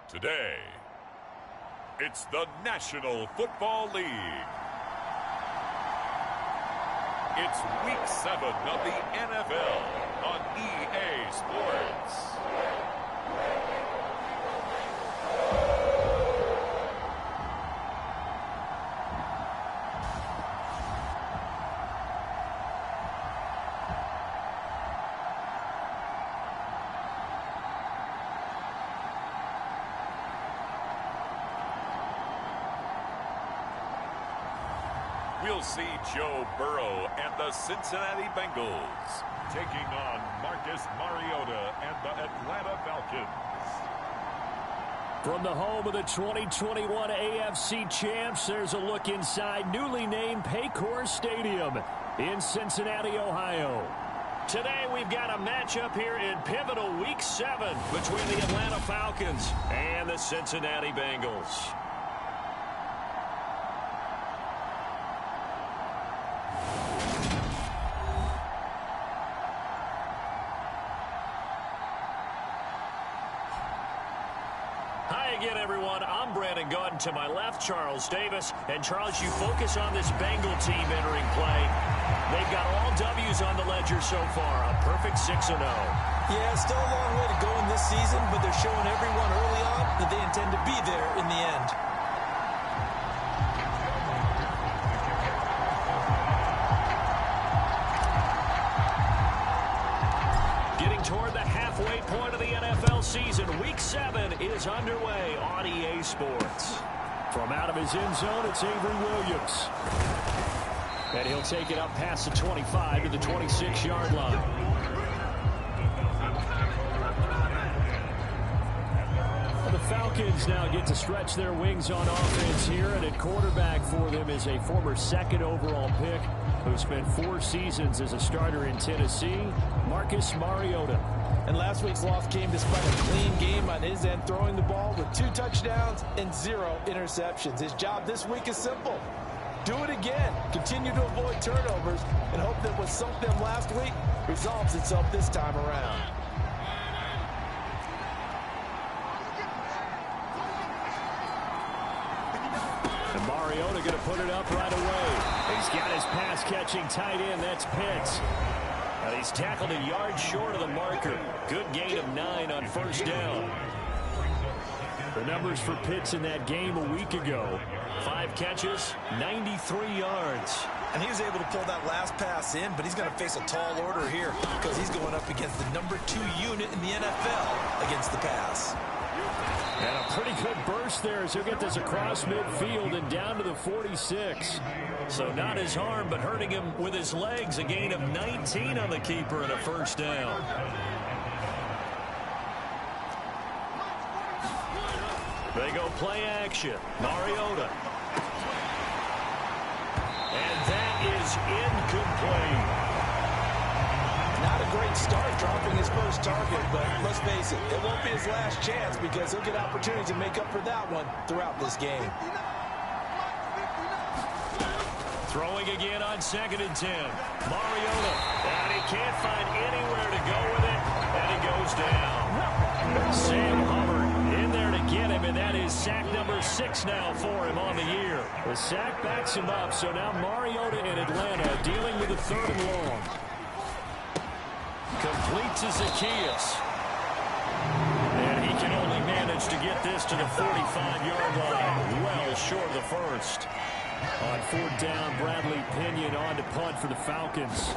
Today, it's the National Football League. It's Week 7 of the NFL on EA Sports. We'll see Joe Burrow and the Cincinnati Bengals taking on Marcus Mariota and the Atlanta Falcons. From the home of the 2021 AFC Champs, there's a look inside newly named Paycor Stadium in Cincinnati, Ohio. Today we've got a matchup here in pivotal Week 7 between the Atlanta Falcons and the Cincinnati Bengals. To my left, Charles Davis. And Charles, you focus on this Bengal team entering play. They've got all W's on the ledger so far. A perfect 6-0. Yeah, still a long way to go in this season, but they're showing everyone early on that they intend to be there in the end. Getting toward the halfway point of the NFL season, Week 7 is underway on EA Sports. From out of his end zone, it's Avery Williams. And he'll take it up past the 25 to the 26-yard line. Well, the Falcons now get to stretch their wings on offense here, and at quarterback for them is a former second overall pick who spent 4 seasons as a starter in Tennessee, Marcus Mariota. And last week's loss came despite a clean game on his end, throwing the ball with 2 touchdowns and 0 interceptions. His job this week is simple. Do it again. Continue to avoid turnovers and hope that what sunk them last week resolves itself this time around. And Mariota going to put it up right away. He's got his pass-catching tight end. That's Pitts. And he's tackled a yard short of the marker. Good gain of 9 on first down. The numbers for Pitts in that game a week ago. 5 catches, 93 yards. And he was able to pull that last pass in, but he's going to face a tall order here because he's going up against the number 2 unit in the NFL against the pass. And a pretty good burst there as he'll get this across midfield and down to the 46. So not his arm, but hurting him with his legs. A gain of 19 on the keeper and a first down. They go play action. Mariota. And that is incomplete. Not a great start dropping his first target, but let's face it, it won't be his last chance because he'll get opportunities to make up for that one throughout this game. Throwing again on 2nd and 10. Mariota. And he can't find anywhere to go with it. And he goes down. Sam Hubbard in there to get him, and that is sack number 6 now for him on the year. The sack backs him up, so now Mariota in Atlanta dealing with a 3rd and long. Complete to Zacchaeus. And he can only manage to get this to the 45-yard line. Well short of the first. On 4th down, Bradley Pinion on to punt for the Falcons.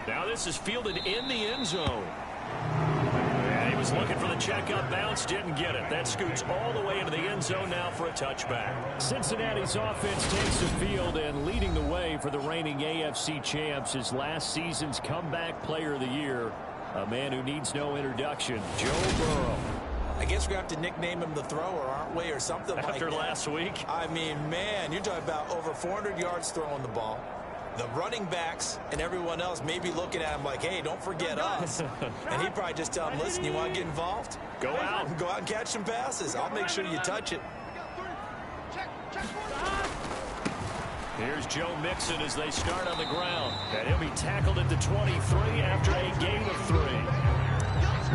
Now this is fielded in the end zone. And he was looking for the checkup bounce, didn't get it. That scoots all the way into the end zone now for a touchback. Cincinnati's offense takes the field, and leading the way for the reigning AFC champs is last season's comeback player of the year, a man who needs no introduction, Joe Burrow. I guess we have to nickname him the thrower, aren't we, or something like that. After last week? I mean, man, you're talking about over 400 yards throwing the ball. The running backs and everyone else may be looking at him like, hey, don't forget us. And he'd probably just tell him, listen, you want to get involved? Go out. Go out and catch some passes. I'll make sure you touch it. Here's Joe Mixon as they start on the ground. And he'll be tackled at the 23 after a gain of 3.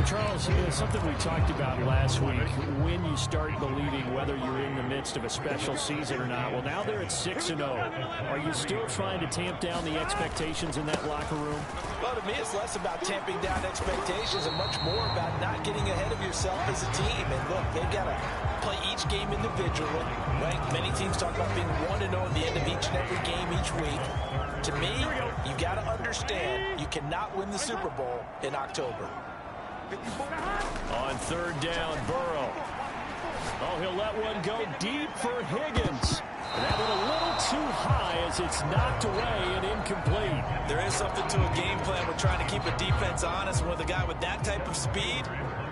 Charles, something we talked about last week, when you start believing whether you're in the midst of a special season or not. Well, now they're at 6-0. Are you still trying to tamp down the expectations in that locker room? Well, to me, it's less about tamping down expectations and much more about not getting ahead of yourself as a team. And look, they've got to play each game individually, right? Many teams talk about being 1-0 at the end of each and every game each week. To me, you got to understand you cannot win the Super Bowl in October. On 3rd down, Burrow. Oh, he'll let one go deep for Higgins. And that one a little too high as it's knocked away and incomplete. There is something to a game plan with trying to keep a defense honest. With a guy with that type of speed,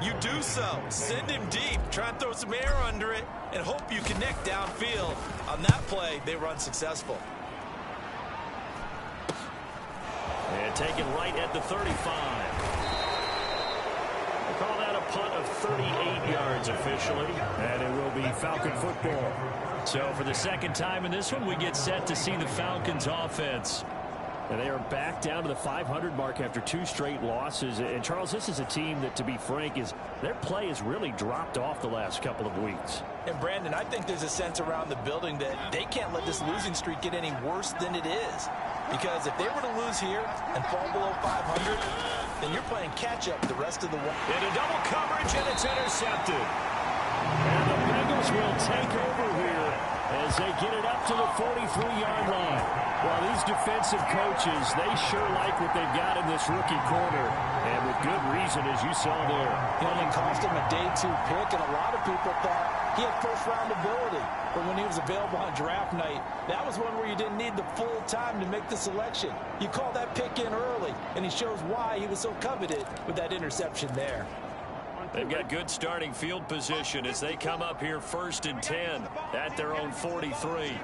you do so. Send him deep, try and throw some air under it, and hope you connect downfield. On that play, they run successful. And taken right at the 35. Call that a punt of 38 yards officially, and it will be Falcon football. So for the second time in this one, we get set to see the Falcons offense. And they are back down to the 500 mark after 2 straight losses. And Charles, this is a team that, to be frank, their play has really dropped off the last couple of weeks. And Brandon, I think there's a sense around the building that they can't let this losing streak get any worse than it is. Because if they were to lose here and fall below 500, then you're playing catch-up the rest of the way. Into double coverage, and it's intercepted. And the Bengals will take over here as they get it up to the 43-yard line. Well, these defensive coaches, they sure like what they've got in this rookie corner. And with good reason, as you saw there. It only cost him a day 2 pick, and a lot of people thought he had first-round ability. But when he was available on draft night, that was one where you didn't need the full time to make the selection. You call that pick in early, and he shows why he was so coveted with that interception there. They've got good starting field position as they come up here 1st and 10 at their own 43.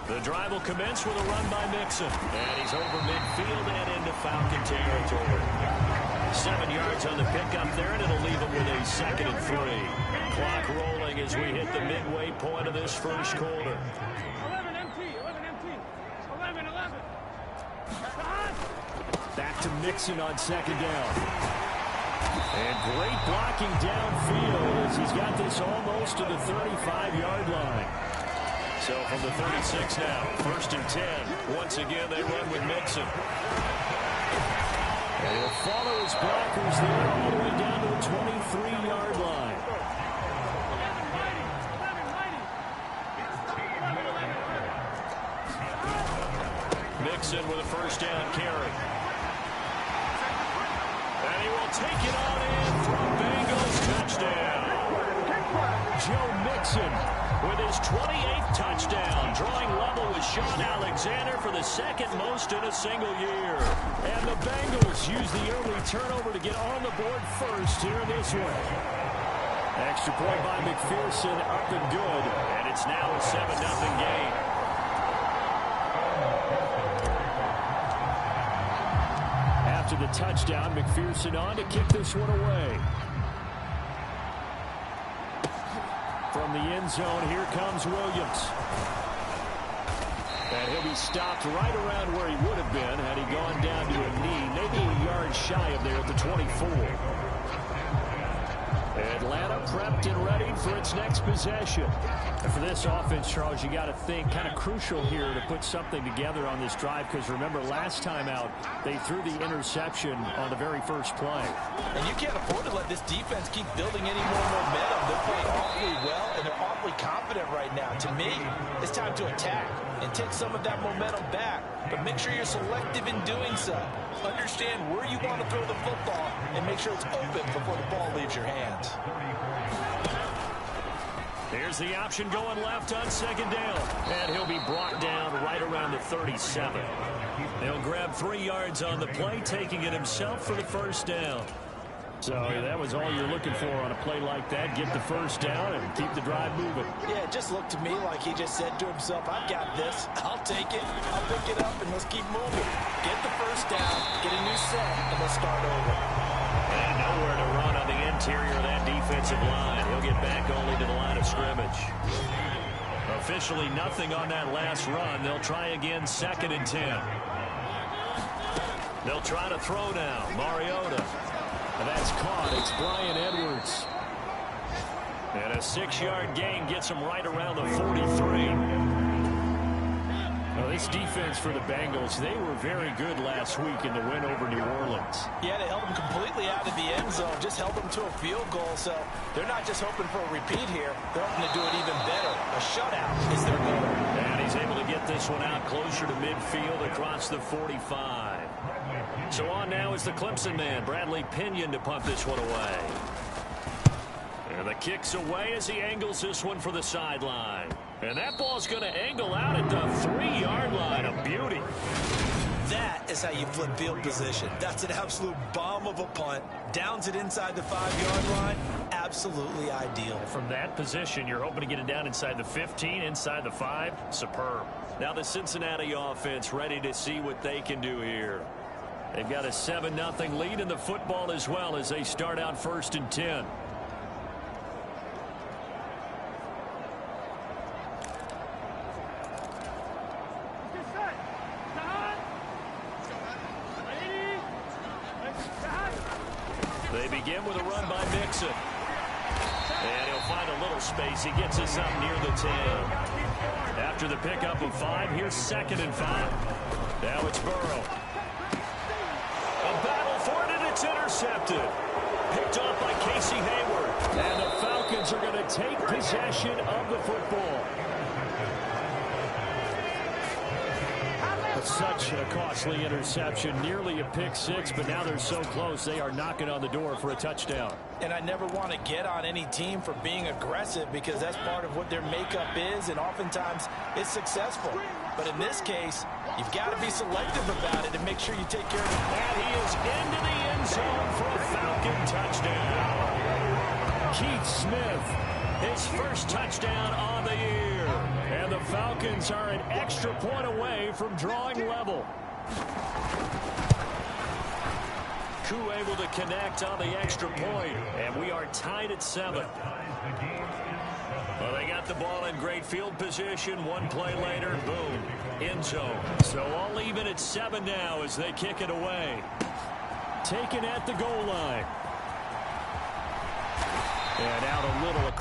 The drive will commence with a run by Mixon. And he's over midfield and into Falcon territory. 7 yards on the pickup there, and it'll leave him with a 2nd and 3. Clock rolling as we hit the midway point of this first quarter. 11 empty. Back to Mixon on 2nd down. And great blocking downfield as he's got this almost to the 35-yard line. So from the 36 now, 1st and 10. Once again, they run with Mixon. And he'll follow his blockers there all the way down to the 23-yard line. Mixon with a 1st down carry. And he will take it on in for a Bengals touchdown. Joe Mixon with his 28th touchdown, drawing level with Sean Alexander for the 2nd most in a single year. And the Bengals use the early turnover to get on the board first here in this one. Extra point by McPherson, up and good, and it's now a 7-0 game. After the touchdown, McPherson on to kick this one away. From the end zone, here comes Williams. And he'll be stopped right around where he would have been had he gone down to a knee, maybe a yard shy of there at the 24. Atlanta prepped and ready for its next possession. And for this offense, Charles, you got to think kind of crucial here to put something together on this drive, because remember, last time out, they threw the interception on the very first play. And you can't afford to let this defense keep building any more momentum. They're playing awfully well, and they're awfully confident right now. To me, it's time to attack and take some of that momentum back, but make sure you're selective in doing so. Understand where you want to throw the football and make sure it's open before the ball leaves your hands. Here's the option going left on 2nd down, and he'll be brought down right around the 37. He'll grab 3 yards on the play, taking it himself for the 1st down. So that was all you're looking for on a play like that. Get the first down and keep the drive moving. Yeah, it just looked to me like he just said to himself, I've got this. I'll take it. I'll pick it up, and let's keep moving. Get the first down, get a new set, and let's start over. And nowhere to run on the interior of that defensive line. He'll get back only to the line of scrimmage. Officially nothing on that last run. They'll try again, 2nd and 10. They'll try to throw now. Mariota. And that's caught. It's Bryan Edwards. And a 6-yard gain gets him right around the 43. Well, this defense for the Bengals, they were very good last week in the win over New Orleans. Yeah, they held them completely out of the end zone, just held them to a field goal. So they're not just hoping for a repeat here. They're hoping to do it even better. A shutout is their goal. And he's able to get this one out closer to midfield across the 45. So on now is the Clemson man, Bradley Pinion, to punt this one away. And the kick's away as he angles this one for the sideline. And that ball's going to angle out at the 3-yard line. A beauty. That is how you flip field position. That's an absolute bomb of a punt. Downs it inside the 5-yard line. Absolutely ideal. From that position, you're hoping to get it down inside the 15, inside the 5. Superb. Now the Cincinnati offense ready to see what they can do here. They've got a 7-0 lead in the football as well as they start out 1st and 10. They begin with a run by Mixon. And he'll find a little space. He gets us up near the 10. After the pickup of 5, here's 2nd and 5. Now it's Burrow. A battle for it, and it's intercepted. Picked off by Casey Hayward. And the Falcons are going to take possession of the football. Such a costly interception, nearly a pick 6, but now they're so close they are knocking on the door for a touchdown. And I never want to get on any team for being aggressive because that's part of what their makeup is, and oftentimes it's successful. But in this case, you've got to be selective about it and make sure you take care of it. And he is into the end zone for a Falcon touchdown. Keith Smith, his first touchdown on the year. And the Falcons are an extra point away from drawing level. Koo able to connect on the extra point, and we are tied at 7. Well, they got the ball in great field position. One play later, boom, end zone. So all even at 7 now as they kick it away. Taken at the goal line. And out a little.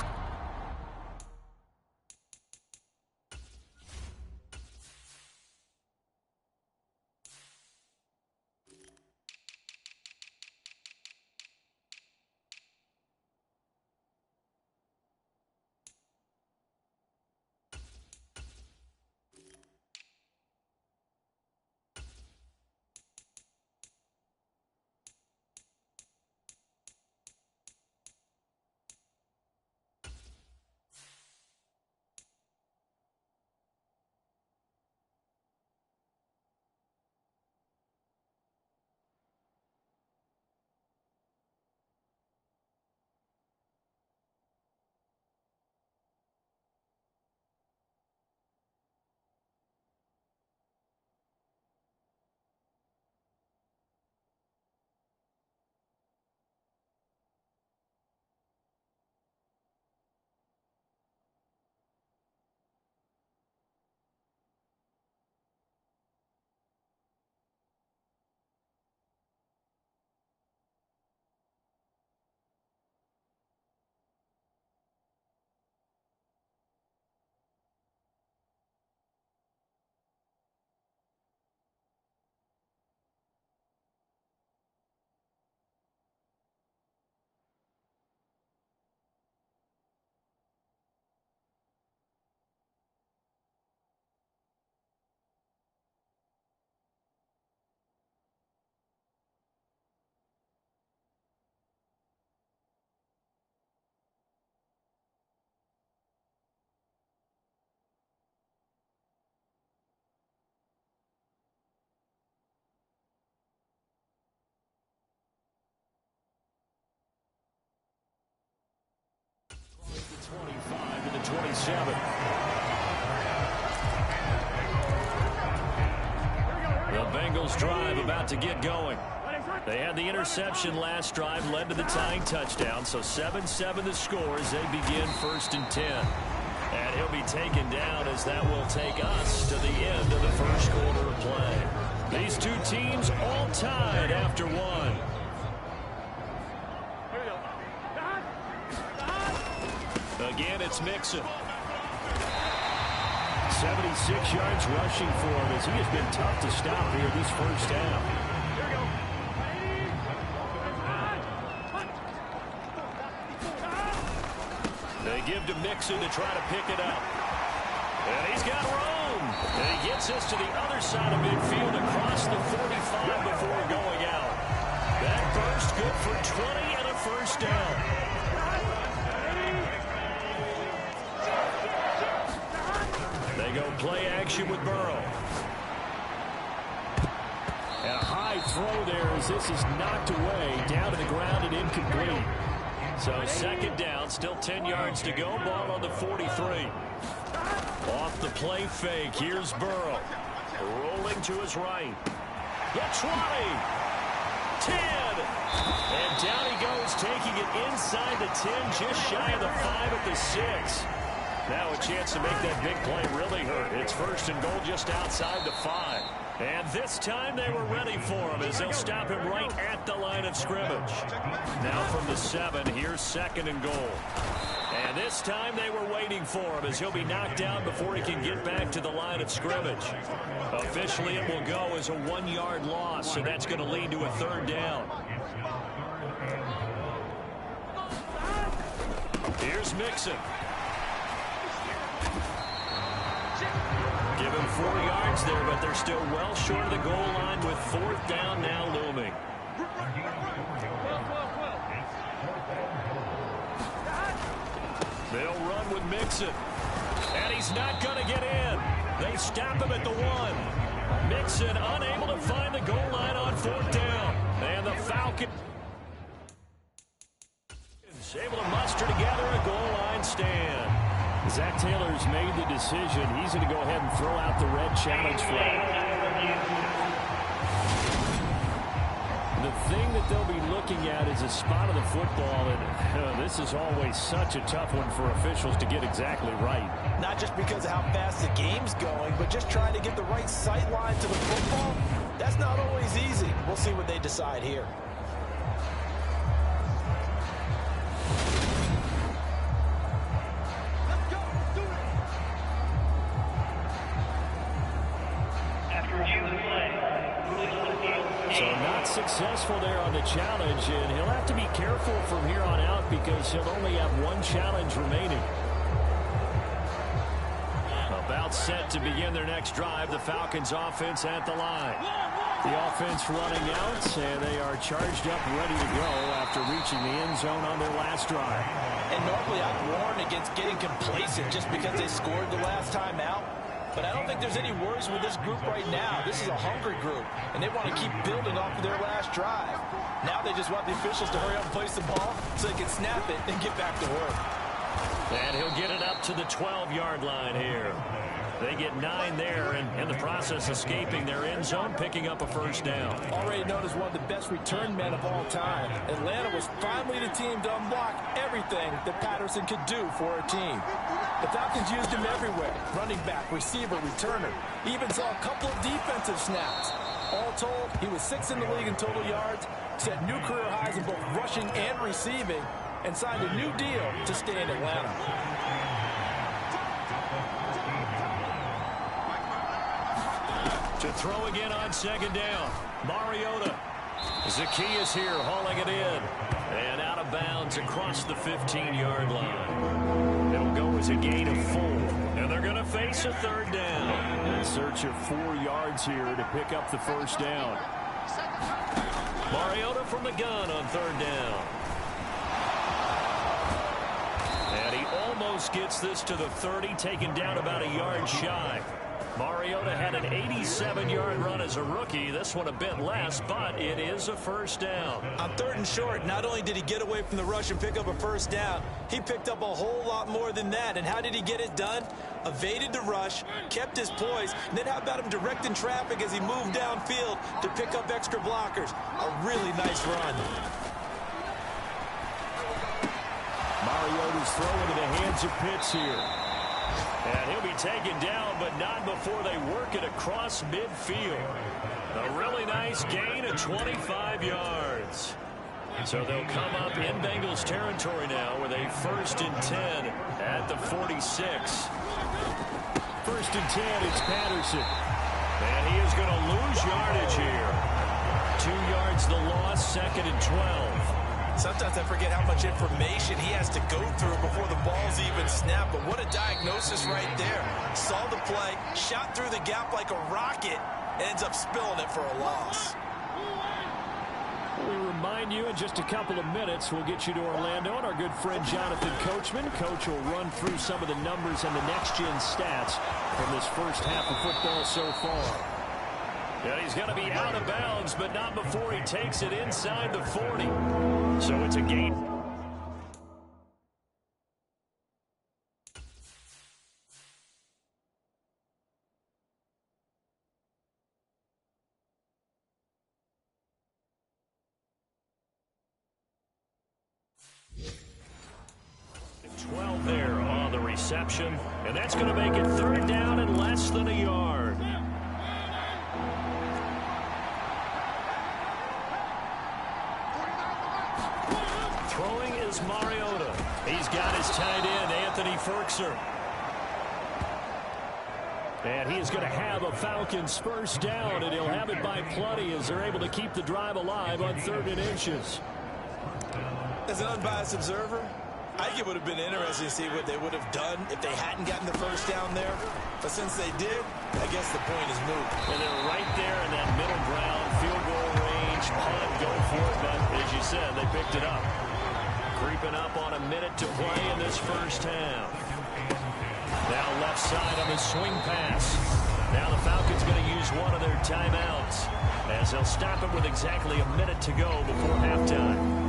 27. The Bengals drive about to get going. They had the interception last drive, led to the tying touchdown, so 7-7 the score as they begin 1st and 10. And he'll be taken down as that will take us to the end of the first quarter of play. These two teams all tied after one. Again, it's Mixon. 76 yards rushing for him as he has been tough to stop here this first half. They give to Mixon to try to pick it up. And he's got room. And he gets us to the other side of midfield across the 45 before going out. That burst good for 20 and a first down. They go play action with Burrow. And a high throw there as this is knocked away, down to the ground and incomplete. So 2nd down, still 10 yards to go. Ball on the 43. Off the play fake. Here's Burrow. Rolling to his right. The 20. 10. And down he goes, taking it inside the 10, just shy of the 5 at the 6. Now a chance to make that big play really hurt. It's 1st and goal just outside the 5. And this time they were ready for him as they'll stop him right at the line of scrimmage. Now from the 7, here's 2nd and goal. And this time they were waiting for him as he'll be knocked down before he can get back to the line of scrimmage. Officially it will go as a 1-yard loss, so that's going to lead to a 3rd down. Here's Mixon. Give him 4 yards there, but they're still well short of the goal line with 4th down now looming. They'll run with Mixon. And he's not going to get in. They stop him at the 1. Mixon unable to find the goal line on 4th down. And the Falcons able to muster together a goal line stand. Zach Taylor's made the decision. He's going to go ahead and throw out the red challenge flag. The thing that they'll be looking at is a spot of the football, and this is always such a tough one for officials to get exactly right. Not just because of how fast the game's going, but just trying to get the right sight line to the football. That's not always easy. We'll see what they decide here. So not successful there on the challenge, and he'll have to be careful from here on out because he'll only have 1 challenge remaining. About set to begin their next drive, the Falcons offense at the line. The offense running out, and they are charged up, ready to go after reaching the end zone on their last drive. And normally I'd warn against getting complacent just because they scored the last time out. But I don't think there's any worries with this group right now. This is a hungry group, and they want to keep building off of their last drive. Now they just want the officials to hurry up and place the ball so they can snap it and get back to work. And he'll get it up to the 12-yard line here. They get 9 there, and in the process escaping their end zone, picking up a first down. Already known as one of the best return men of all time, Atlanta was finally the team to unblock everything that Patterson could do for a team. The Falcons used him everywhere. Running back, receiver, returner. Even saw a couple of defensive snaps. All told, he was 6th in the league in total yards, set new career highs in both rushing and receiving, and signed a new deal to stay in Atlanta. To throw again on 2nd down. Mariota. Zacchaeus here hauling it in. And out of bounds across the 15-yard line. It'll go as a gain of 4. And they're going to face a 3rd down. In search of 4 yards here to pick up the first down. Mariota from the gun on 3rd down. And he almost almost gets this to the 30, taken down about a yard shy. Mariota had an 87-yard run as a rookie. This one a bit less, but it is a first down. On 3rd and short, not only did he get away from the rush and pick up a first down, he picked up a whole lot more than that. And how did he get it done? Evaded the rush, kept his poise, and then how about him directing traffic as he moved downfield to pick up extra blockers? A really nice run. Mariota's throw into the hands of Pitts here. And he'll be taken down, but not before they work it across midfield. A really nice gain of 25 yards. So they'll come up in Bengals territory now with a 1st and 10 at the 46. 1st and 10, it's Patterson. And he is going to lose yardage here. 2 yards the loss, 2nd and 12. Sometimes I forget how much information he has to go through before the ball's even snapped. But what a diagnosis right there. Saw the play, shot through the gap like a rocket, ends up spilling it for a loss. We remind you in just a couple of minutes, we'll get you to Orlando and our good friend Jonathan Coachman. Coach will run through some of the numbers and the next-gen stats from this first half of football so far. And he's going to be out of bounds, but not before he takes it inside the 40. So it's a gain. There on the reception, and that's going to make it 3rd down and less than a yard. Throwing is Mariota. He's got his tight end, Anthony Ferkser. And he is going to have a Falcons first down, and he'll have it by plenty as they're able to keep the drive alive on 3rd and inches. As an unbiased observer, I think it would have been interesting to see what they would have done if they hadn't gotten the first down there. But since they did, I guess the point is moot. And they're right there in that middle ground, field goal range, punt, go for it. But as you said, they picked it up. Creeping up on a minute to play in this first half. Now left side on the swing pass. Now the Falcons going to use one of their timeouts as they'll stop it with exactly a minute to go before halftime.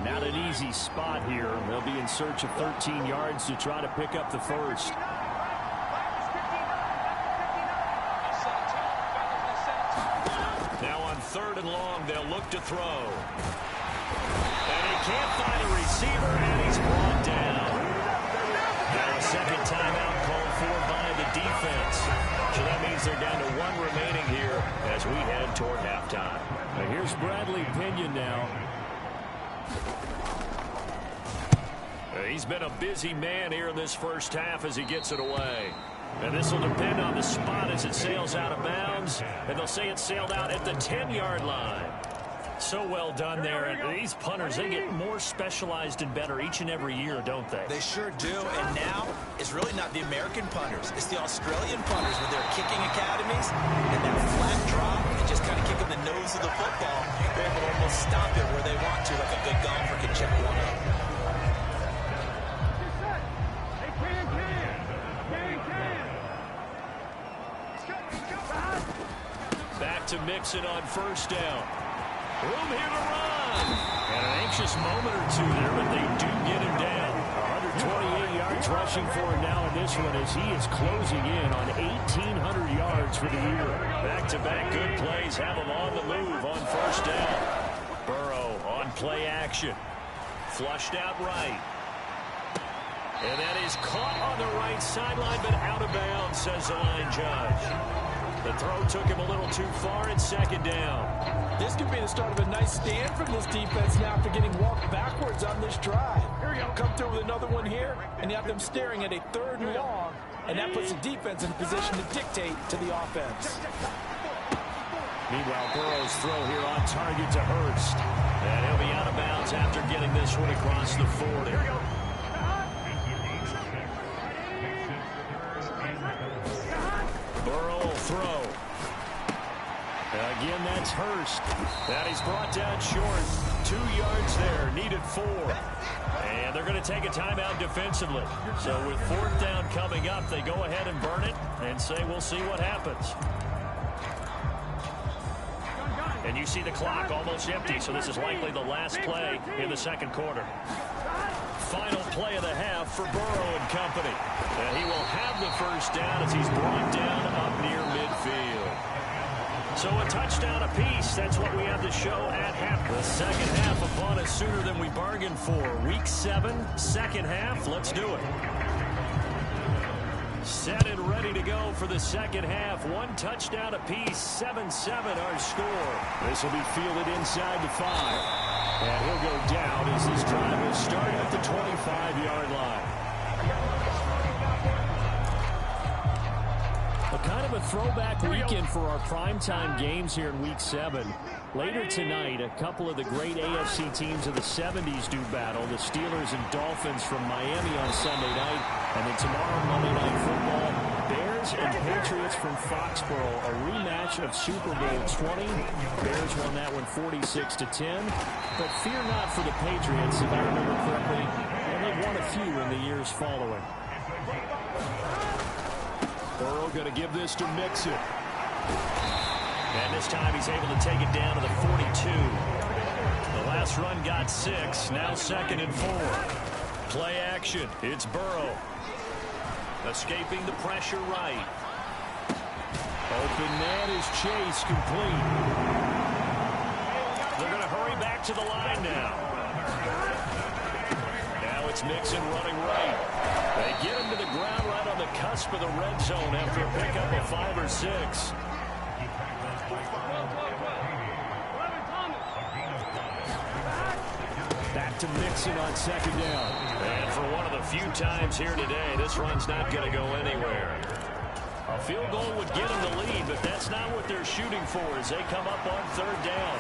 Not an easy spot here. They'll be in search of 13 yards to try to pick up the first. Now on 3rd and long, they'll look to throw. And he can't find a receiver, and he's brought down. Now a second timeout called for by the defense. So that means they're down to 1 remaining here as we head toward halftime. Now here's Bradley Pinion now. He's been a busy man here in this first half as he gets it away. And this will depend on the spot as it sails out of bounds. And they'll say it sailed out at the 10-yard line. So well done there. And these punters, they get more specialized and better each and every year, don't they? They sure do. And now it's really not the American punters. It's the Australian punters with their kicking academies and that flat drop and just kind of kicking the nose of the football. They're able to almost stop it where they want to, like a good golfer can check one up. Back to Mixon on first down. Room here to run. And an anxious moment or two there, but they do get him down. 128 yards rushing for him now in this one as he is closing in on 1,800 yards for the year. Back-to-back good plays have him on the move on first down. Burrow on play action. Flushed out right. And that is caught on the right sideline, but out of bounds, says the line judge. The throw took him a little too far in second down. This could be the start of a nice stand from this defense now after getting walked backwards on this drive. Come through with another one here, and you have them staring at a 3rd and long, and that puts the defense in a position to dictate to the offense. Meanwhile, Burrow's throw here on target to Hurst. And he'll be out of bounds after getting this one across the 40. Burrow will throw. Again, that's Hurst. And he's brought down short. 2 yards there, needed 4. And they're going to take a timeout defensively. So with 4th down coming up, they go ahead and burn it and say we'll see what happens. And you see the clock almost empty, so this is likely the last play in the second quarter. Final play of the half for Burrow and company. And he will have the first down as he's brought down up near midfield. So a touchdown apiece. That's what we have to show at half. The second half upon us sooner than we bargained for. Week 7, second half. Let's do it. Set and ready to go for the second half. 1 touchdown apiece. 7-7 our score. This will be fielded inside the 5. And he'll go down as this drive will start at the 25-yard line. Kind of a throwback weekend for our primetime games here in Week 7. Later tonight, a couple of the great AFC teams of the 70s do battle. The Steelers and Dolphins from Miami on Sunday night. And then tomorrow, Monday Night Football, Bears and Patriots from Foxborough. A rematch of Super Bowl 20. Bears won that one 46-10. But fear not for the Patriots, if I remember correctly. And they've won a few in the years following. Burrow going to give this to Mixon. And this time he's able to take it down to the 42. The last run got 6. Now 2nd and 4. Play action. It's Burrow. Escaping the pressure right. Open man is Chase, complete. They're going to hurry back to the line now. Now it's Mixon running right. They get him to the ground right on the cusp of the red zone after a pickup of 5 or 6. Back to Mixon on 2nd down. And for one of the few times here today, this run's not going to go anywhere. A field goal would get them the lead, but that's not what they're shooting for as they come up on 3rd down.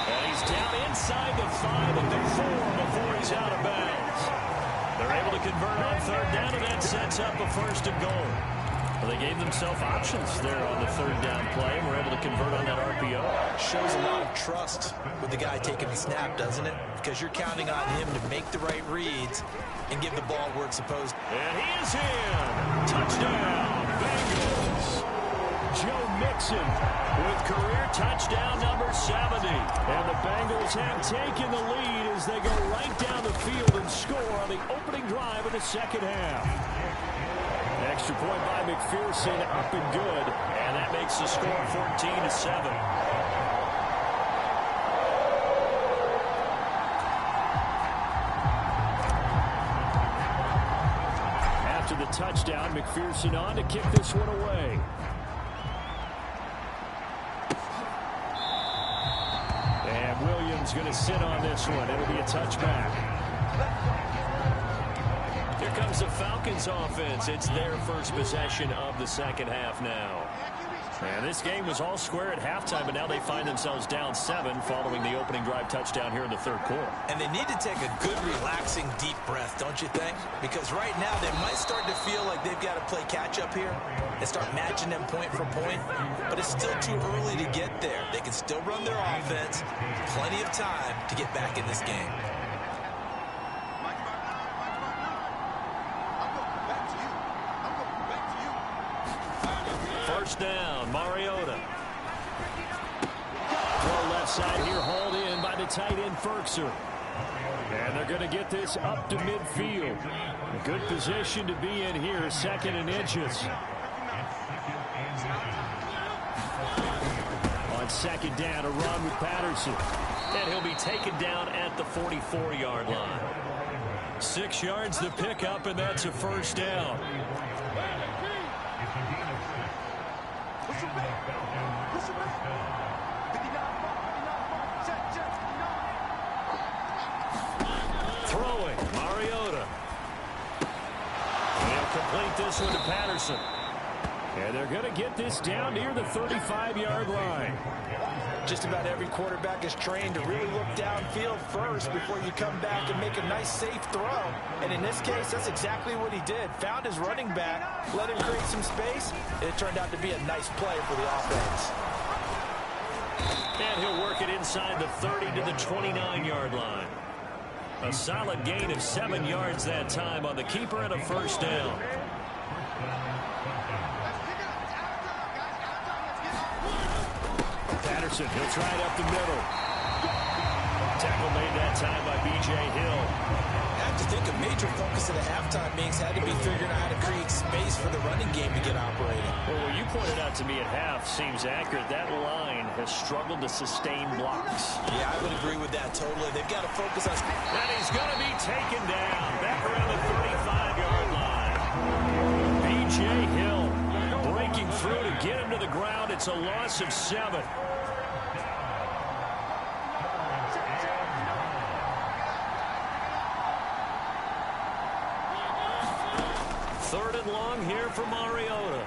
And he's down inside the 5 at the 4 before he's out of bounds. They're able to convert on 3rd down, and that sets up a 1st and goal. Well, they gave themselves options there on the 3rd down play, and were able to convert on that RPO. Shows a lot of trust with the guy taking the snap, doesn't it? Because you're counting on him to make the right reads and give the ball where it's supposed to. And he is in. Touchdown, Bengals. Joe Mixon with career touchdown number 70. And the Bengals have taken the lead as they go right down the field and score on the opening drive of the second half. Extra point by McPherson, up and good. And that makes the score 14-7. After the touchdown, McPherson on to kick this one away. And Williams going to sit on this one. It'll be a touchback. Here comes the Falcons offense. It's their first possession of the second half now. And this game was all square at halftime, but now they find themselves down 7 following the opening drive touchdown here in the 3rd quarter. And they need to take a good, relaxing, deep breath, don't you think? Because right now they might start to feel like they've got to play catch-up here and start matching them point for point. But it's still too early to get there. They can still run their offense. Plenty of time to get back in this game. First down, Mariota. Throw left side here, hauled in by the tight end, Ferkser. And they're going to get this up to midfield. A good position to be in here, 2nd and inches. On 2nd down, a run with Patterson. And he'll be taken down at the 44-yard line. 6 yards the pickup, and that's a first down. Throwing, Mariota. They'll complete this one to Patterson. And they're going to get this down near the 35-yard line. Just about every quarterback is trained to really look downfield first before you come back and make a nice, safe throw. And in this case, that's exactly what he did. Found his running back, let him create some space, and it turned out to be a nice play for the offense. And he'll work it inside the 30 to the 29-yard line. A solid gain of 7 yards that time on the keeper and a first down. Patterson, he'll try it up the middle. Tackle made that time by B.J. Hill. I have to think a major focus of the halftime meetings had to be figuring out how to create space for the running game to get operating. Well, what you pointed out to me at half seems accurate. That line has struggled to sustain blocks. Yeah, I would agree with that totally. They've got to focus on... And he's going to be taken down back around the 35-yard line. B.J. Hill breaking through to get him to the ground. It's a loss of 7. Third and long here for Mariota.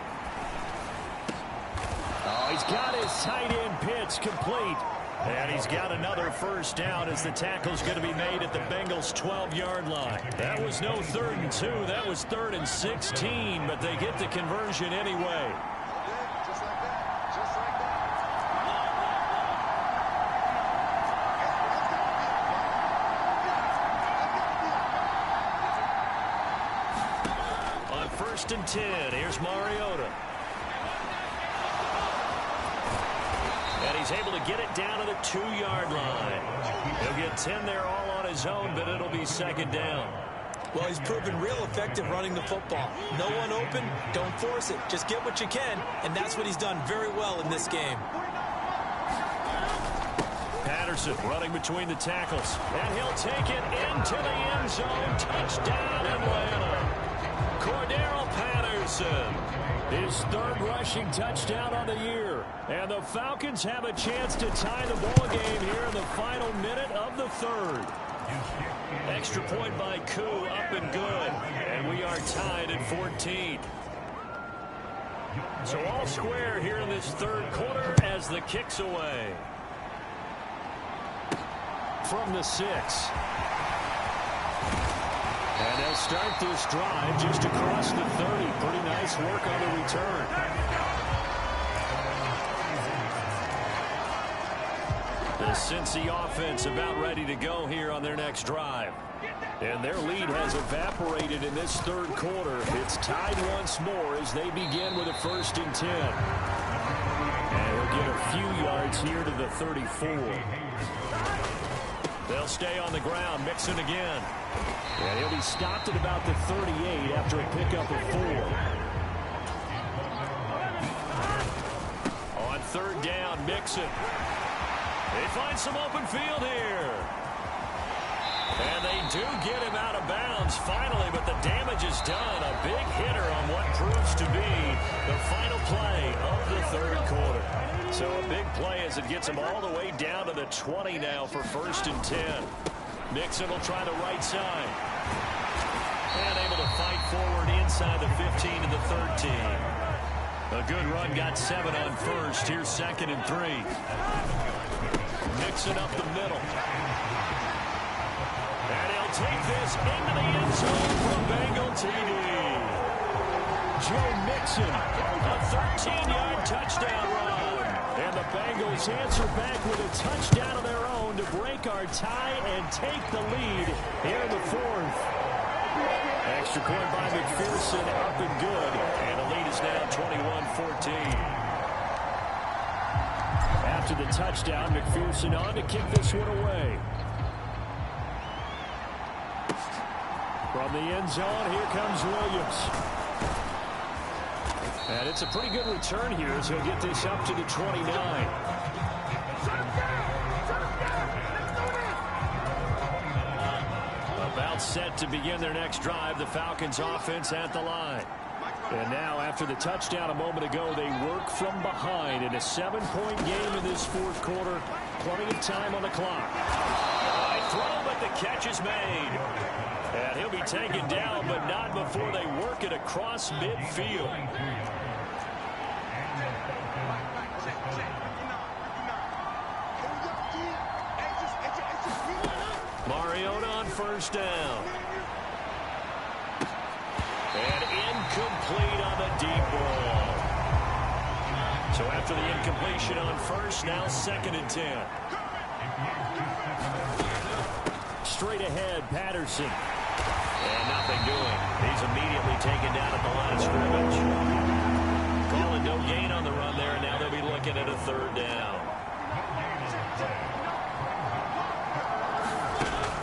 Oh, he's got his tight end pitch complete. And he's got another first down as the tackle's going to be made at the Bengals' 12-yard line. That was no 3rd and 2. That was 3rd and 16, but they get the conversion anyway. Just like that. Just like that. On 1st and 10, here's Mariota. And he's able to get it down to the 2-yard line. He'll get 10 there all on his own, but it'll be 2nd down. Well, he's proven real effective running the football. No one open, don't force it. Just get what you can, and that's what he's done very well in this game. Patterson running between the tackles. And he'll take it into the end zone. Touchdown, Atlanta. Cordero Patterson. His 3rd rushing touchdown on the year. And the Falcons have a chance to tie the ball game here in the final minute of the 3rd. Extra point by Koo, up and good. And we are tied at 14. So all square here in this 3rd quarter as the kick's away. From the 6. And they'll start this drive just across the 30. Pretty nice work on the return. The Cincy offense about ready to go here on their next drive. And their lead has evaporated in this 3rd quarter. It's tied once more as they begin with a 1st and 10. And we'll get a few yards here to the 34. They'll stay on the ground, Mixon again. And he'll be stopped at about the 38 after a pickup of 4. On 3rd down, Mixon. They find some open field here. And they do get him out of bounds finally, but the damage is done. A big hitter on what proves to be the final play of the 3rd quarter. So a big play as it gets him all the way down to the 20 now for 1st and 10. Mixon will try the right side. And able to fight forward inside the 15 to the 13. A good run, got 7 on 1st. Here's 2nd and 3. Mixon up the middle. And he'll take this into the end zone for a Bengal TD. Joe Mixon, a 13-yard touchdown run. And the Bengals answer back with a touchdown of their own to break our tie and take the lead here in the 4th. Extra point by McPherson, up and good. And the lead is now 21-14. After the touchdown, McPherson on to kick this one away. From the end zone, here comes Williams. And it's a pretty good return here as he'll get this up to the 29. About set to begin their next drive, the Falcons offense at the line. And now, after the touchdown a moment ago, they work from behind in a 7-point game in this 4th quarter. Plenty of time on the clock. High throw, but the catch is made. And he'll be taken down, but not before they work it across midfield. Mariota on 1st down. And incomplete on the deep ball. So after the incompletion on 1st, now 2nd and 10. Straight ahead, Patterson. And nothing doing. He's immediately taken down at the line of scrimmage. Calling no gain on the run there, and now they'll be looking at a third down.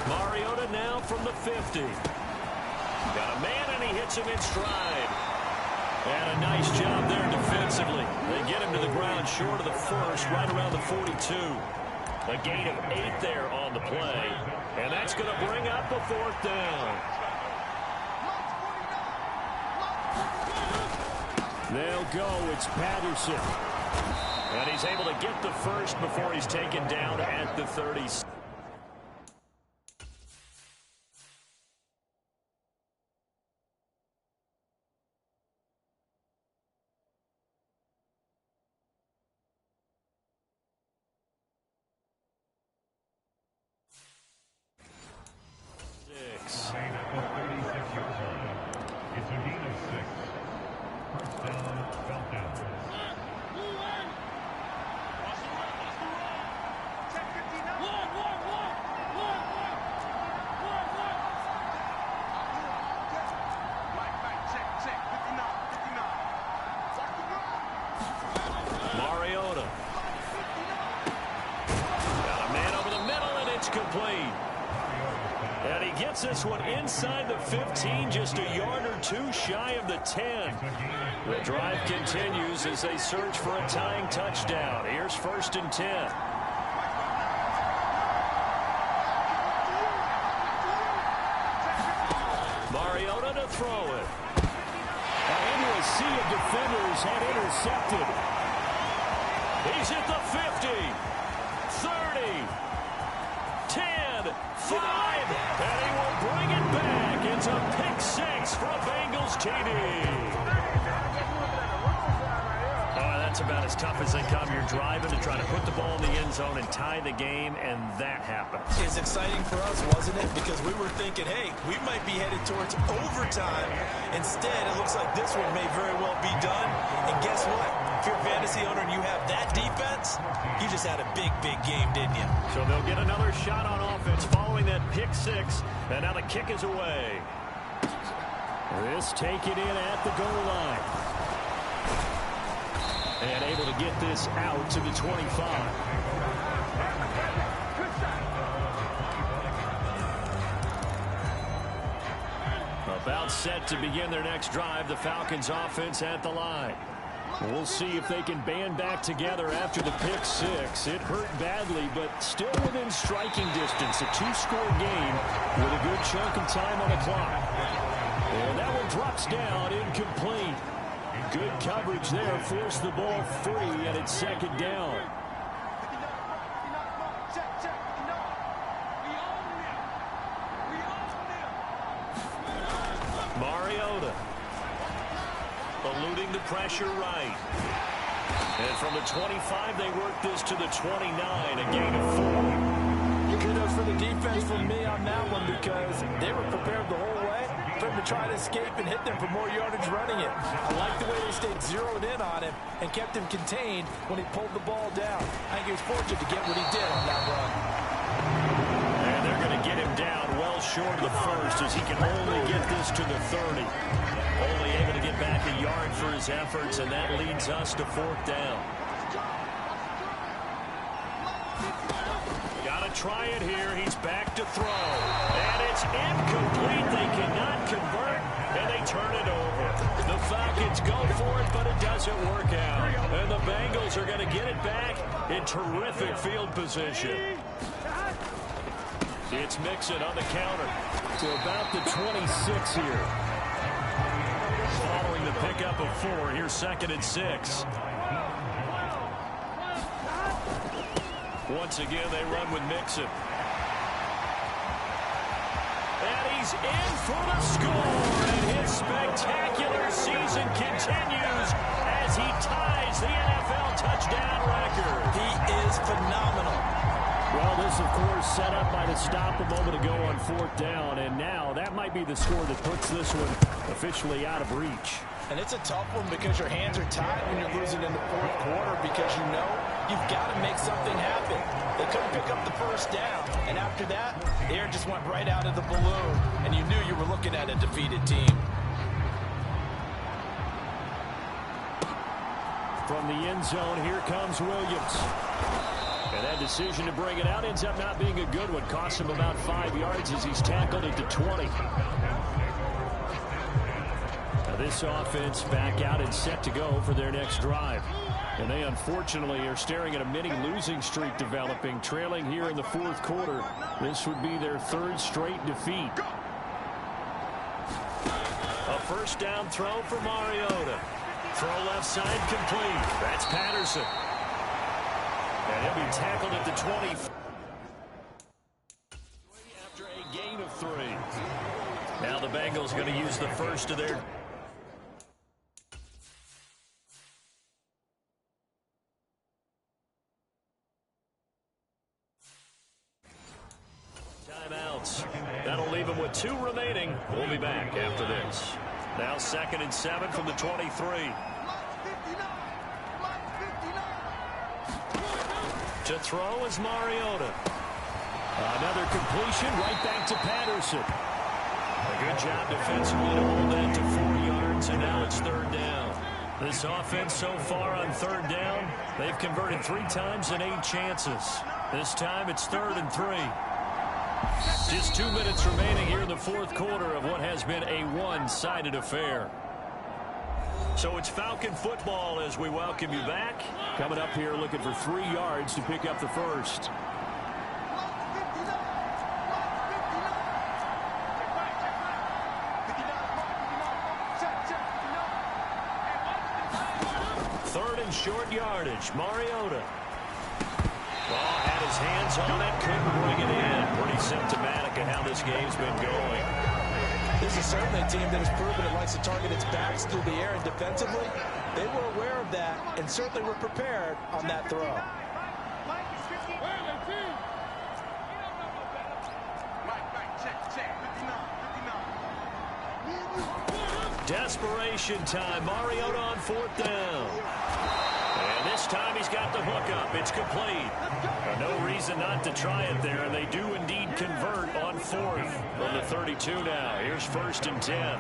Mariota now from the 50. Got a man, and he hits him in stride. And a nice job there defensively. They get him to the ground short of the first, right around the 42. A gain of 8 there on the play. And that's going to bring up a fourth down. They'll go. It's Patterson. And he's able to get the first before he's taken down at the 30. This one inside the 15, just a yard or two shy of the 10. The drive continues as they search for a tying touchdown. Here's 1st and 10. Mariota to throw it. Into a sea of defenders had intercepted. He's at the 50, 30, 10, 5, and he will bring it back. It's a pick 6 from Bengals TD. That's about as tough as they come. You're driving to try to put the ball in the end zone and tie the game, and that happens. It's exciting for us, wasn't it? Because we were thinking, hey, we might be headed towards overtime. Instead, it looks like this one may very well be done. And guess what? If you're a fantasy owner and you have that defense, you just had a big, big game, didn't you? So they'll get another shot on offense following that pick 6, and now the kick is away. This taken in at the goal line. And able to get this out to the 25. About set to begin their next drive, the Falcons offense at the line. We'll see if they can band back together after the pick 6. It hurt badly, but still within striking distance. A 2-score game with a good chunk of time on the clock. And that one drops down, incomplete. Good coverage there, forced the ball free, and it's 2nd down. Mariota eluding the pressure right. And from the 25, they work this to the 29, a gain of 4. Kudos for the defense from me on that one because they were prepared the whole way for him to try to escape and hit them for more yardage running it. I like the way they stayed zeroed in on him and kept him contained when he pulled the ball down. I think he was fortunate to get what he did on that run. And they're going to get him down well short of the first as he can only get this to the 30. Only able to get back a yard for his efforts, and that leads us to 4th down. Got to try it here. He's back to throw. And it's incomplete. They cannot convert, and they turn it over. The Falcons go for it, but it doesn't work out. And the Bengals are going to get it back in terrific field position. It's Mixon on the counter to about the 26 here. Following the pickup of 4, here's 2nd and 6. Once again, they run with Mixon. And he's in for the score. And his spectacular season continues as he ties the NFL touchdown record. He is phenomenal. Well, this, of course, set up by the stop a moment ago on 4th down. And now that might be the score that puts this one officially out of reach. And it's a tough one because your hands are tied when you're losing in the fourth quarter because you know you've got to make something happen. They couldn't pick up the first down. And after that, the air just went right out of the balloon, and you knew you were looking at a defeated team. From the end zone, here comes Williams. And that decision to bring it out ends up not being a good one. Costs him about 5 yards as he's tackled at the 20. Now this offense back out and set to go for their next drive. And they unfortunately are staring at a mini losing streak developing, trailing here in the fourth quarter. This would be their third straight defeat. A first down throw for Mariota. Throw left side complete. That's Patterson. And he'll be tackled at the 20. After a gain of 3. Now the Bengals going to use the first of their... timeouts. That'll leave them with 2 remaining. We'll be back after this. Now 2nd and 7 from the 23. To throw is Mariota. Another completion right back to Patterson. A good job defensively to hold that to 4 yards, and now it's 3rd down. This offense so far on 3rd down, they've converted 3 times in 8 chances. This time it's 3rd and 3. Just 2 minutes remaining here in the fourth quarter of what has been a one-sided affair. So it's Falcon football as we welcome you back. Coming up here looking for 3 yards to pick up the first. Third and short yardage. Mariota. Ball had his hands on it, couldn't bring it in. Pretty symptomatic of how this game's been going. This is certainly a team that has proven it likes to target its backs through the air, and defensively, they were aware of that and certainly were prepared on that throw. Desperation time. Mariota on 4th down. And this time he's got the hook up. It's complete. No reason not to try it there, and they do indeed convert on 4th from the 32 now. Here's 1st and 10.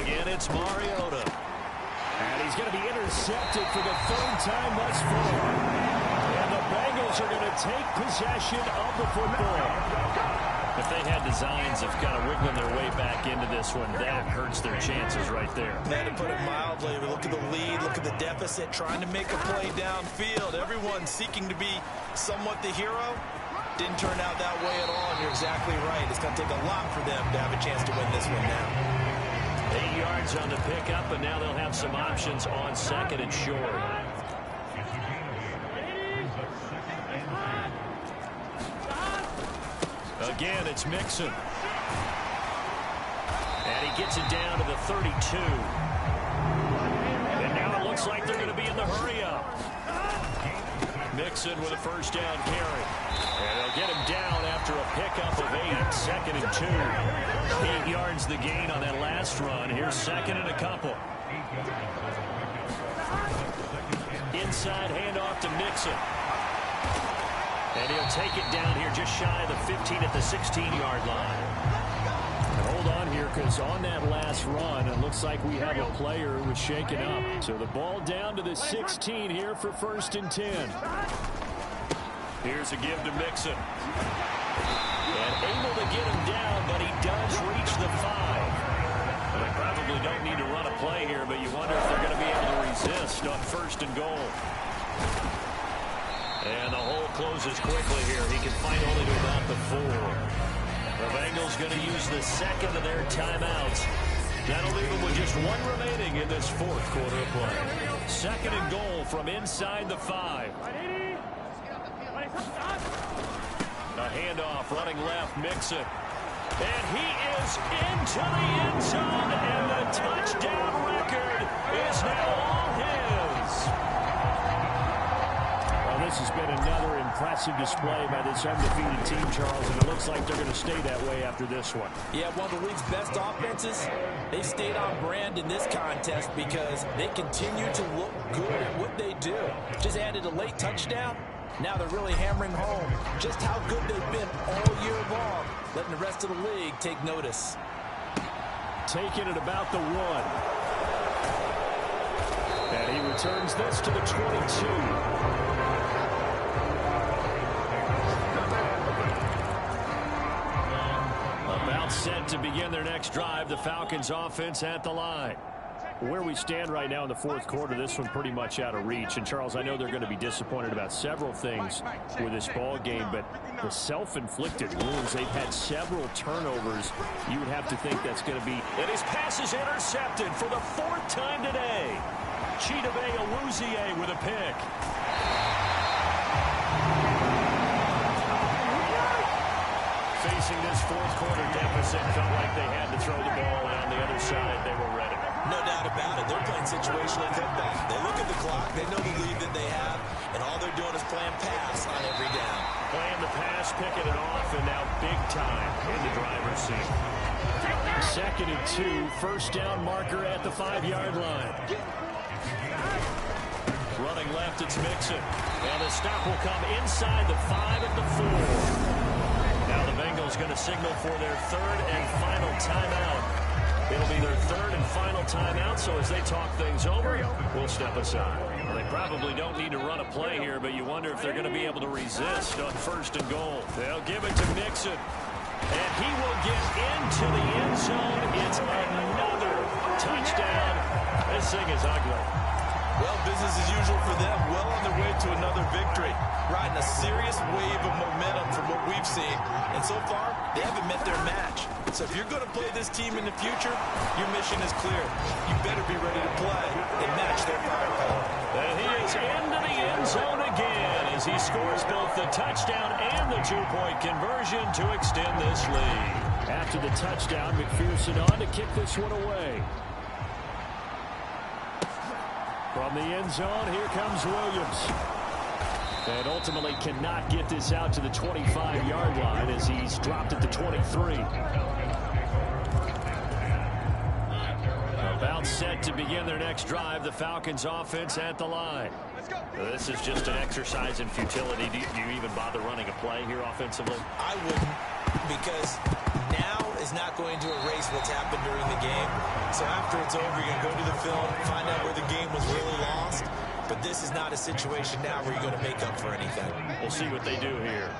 Again, it's Mariota. And he's going to be intercepted for the 3rd time thus far. And the Bengals are going to take possession of the football. If they had designs of kind of wiggling their way back into this one, that hurts their chances right there. Man, to put it mildly, look at the lead, look at the deficit, trying to make a play downfield. Everyone seeking to be somewhat the hero. Didn't turn out that way at all, and you're exactly right. It's going to take a lot for them to have a chance to win this one now. 8 yards on the pickup, and now they'll have some options on 2nd and short. Again, it's Mixon. And he gets it down to the 32. And now it looks like they're going to be in the hurry-up. Mixon with a first down carry. And they'll get him down after a pickup of 8. 2nd and 2. 8 yards the gain on that last run. Here's 2nd and a couple. Inside handoff to Mixon. And he'll take it down here just shy of the 15 at the 16-yard line. And hold on here, because on that last run, it looks like we have a player who was shaken up. So the ball down to the 16 here for 1st and 10. Here's a give to Mixon. And able to get him down, but he does reach the 5. And they probably don't need to run a play here, but you wonder if they're going to be able to resist on 1st and goal. And the hole closes quickly here. He can fight only to about the 4. The Bengals going to use the 2nd of their timeouts. That'll leave them with just 1 remaining in this 4th quarter of play. 2nd and goal from inside the 5. A handoff running left, Mixon. And he is into the end zone, and the touchdown record is now all his. this has been another impressive display by this undefeated team, Charles, and it looks like they're going to stay that way after this one. Yeah, one of the league's best offenses. They stayed on brand in this contest because they continue to look good at what they do. Just added a late touchdown. Now they're really hammering home just how good they've been all year long, letting the rest of the league take notice. Taking it about the 1. And he returns this to the 22. About set to begin their next drive, the Falcons offense at the line. Where we stand right now in the fourth quarter, this one pretty much out of reach. And, Charles, I know they're going to be disappointed about several things with this ball game, but the self-inflicted wounds, they've had several turnovers. You would have to think that's going to be... And his pass is intercepted for the 4th time today. Chidobe Awuzie with a pick. Facing this fourth quarter deficit, felt like they had to throw the ball, and on the other side, they were ready. No doubt about it. They're playing situational football. They look at the clock. They know the lead that they have, and all they're doing is playing pass on every down. Playing the pass, picking it off, and now big time in the driver's seat. 2nd and 2, first down marker at the 5-yard line. Running left, it's Mixon. And the stop will come inside the 5 at the 4. Now the Bengals going to signal for their 3rd and final timeout. It'll be their 3rd and final timeout, so as they talk things over, we'll step aside. Well, they probably don't need to run a play here, but you wonder if they're going to be able to resist on 1st and goal. They'll give it to Mixon. And he will get into the end zone. It's another touchdown. This thing is ugly. Well, business as usual for them. Well on their way to another victory. Riding a serious wave of momentum from what we've seen. And so far, they haven't met their match. So if you're going to play this team in the future, your mission is clear. You better be ready to play and match their firepower. And he is into the end zone again as he scores both the touchdown and the 2-point conversion to extend this lead. After the touchdown, McPherson on to kick this one away. From the end zone, here comes Williams. And ultimately cannot get this out to the 25-yard line as he's dropped at the 23. About set to begin their next drive, the Falcons offense at the line. This is just an exercise in futility. Do you even bother running a play here offensively? I wouldn't, because now is not going to erase what's happened during the game. So after it's over, you're going to go to the film, find out where the game was really lost. But this is not a situation now where you're going to make up for anything. We'll see what they do here.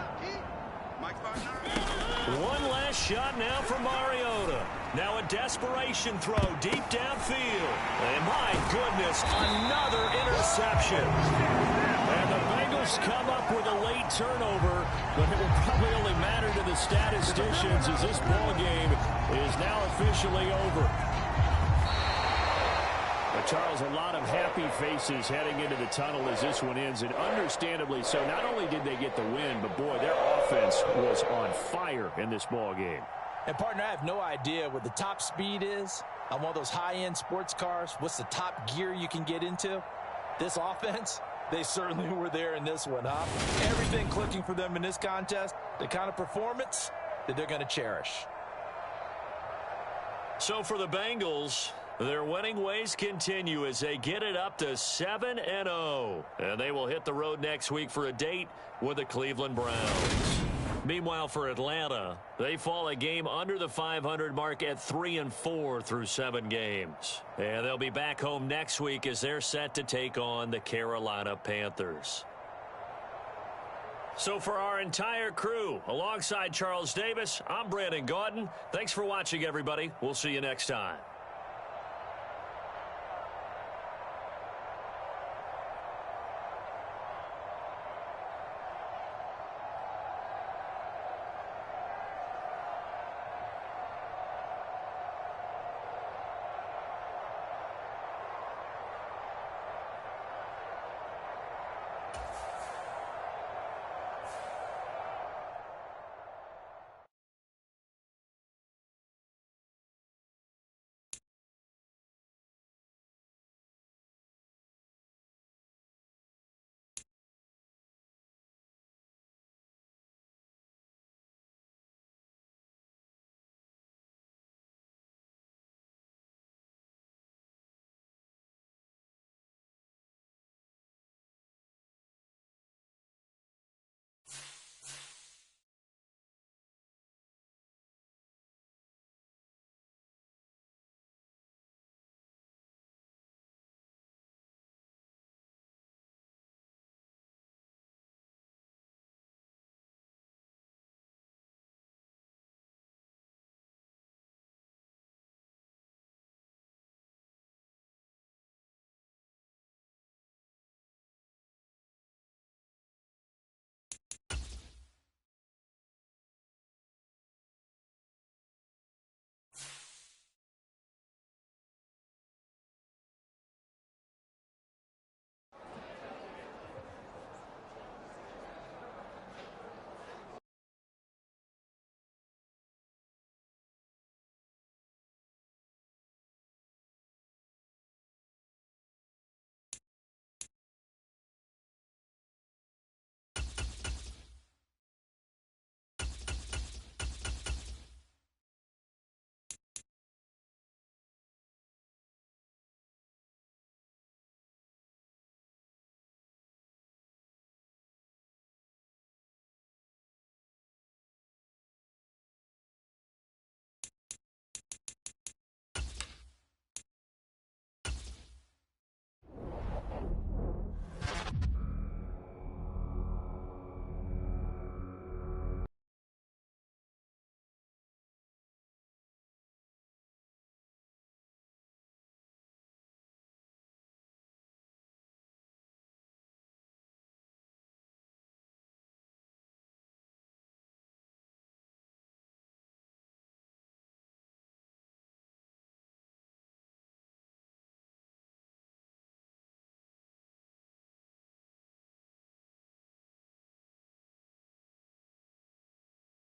One last shot now for Mariota. Now a desperation throw deep downfield. And my goodness, another interception. And the Bengals come up with a late turnover, but it will probably only matter to the statisticians as this ball game is now officially over. But Charles, a lot of happy faces heading into the tunnel as this one ends, and understandably so. Not only did they get the win, but boy, their offense was on fire in this ball game. And partner, I have no idea what the top speed is on one of those high-end sports cars. What's the top gear you can get into? This offense, they certainly were there in this one, huh? Everything clicking for them in this contest, the kind of performance that they're going to cherish. So for the Bengals, their winning ways continue as they get it up to 7-0. And they will hit the road next week for a date with the Cleveland Browns. Meanwhile, for Atlanta, they fall a game under the 500 mark at 3-4 through 7 games. And they'll be back home next week as they're set to take on the Carolina Panthers. So for our entire crew, alongside Charles Davis, I'm Brandon Gaudin. Thanks for watching, everybody. We'll see you next time.